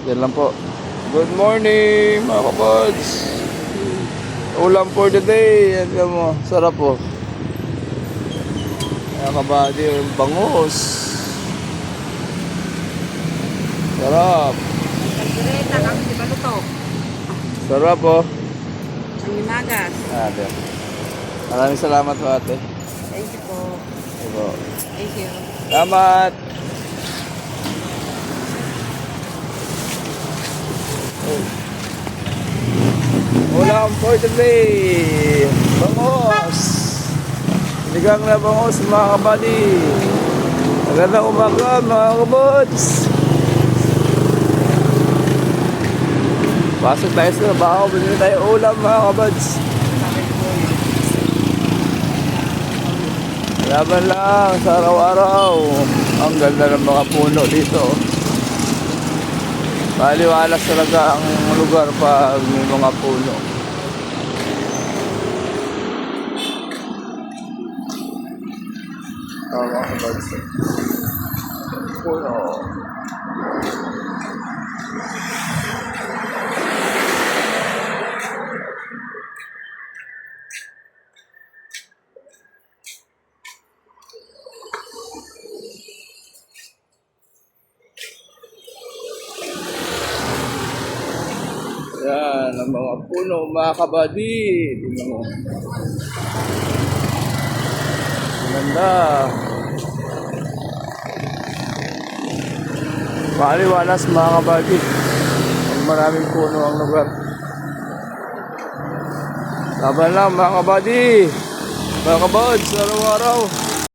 Yan lang po. Good morning mga kapods. Ulam for the day. Yan mo, sarap po. Mga kabady, yung bangus. Sarap. Kaldereta, kami di baluto. Sarap po. Ang limagas. Ate. Maraming salamat po ate. Thank you po. Ito. Thank you. Salamat. Ulam for the day. Bangus. Sinigang na bangus mga kabady. Magandang umaga mga kabods. Pasok tayo sa trabaho. Bili tayo ulam mga kabods. Laban lang sa araw-araw. Ang ganda ng mga puno dito. Maliwalas talaga ang lugar pag may mga puno. Mga kabods. Puno. Yan, ang mga puno, mga kabady. Tingnan mo. Ganda. Maliwalas mga kabady. Maraming puno ang lugar. Laban lang mga kabady. Mga kabods, araw-araw.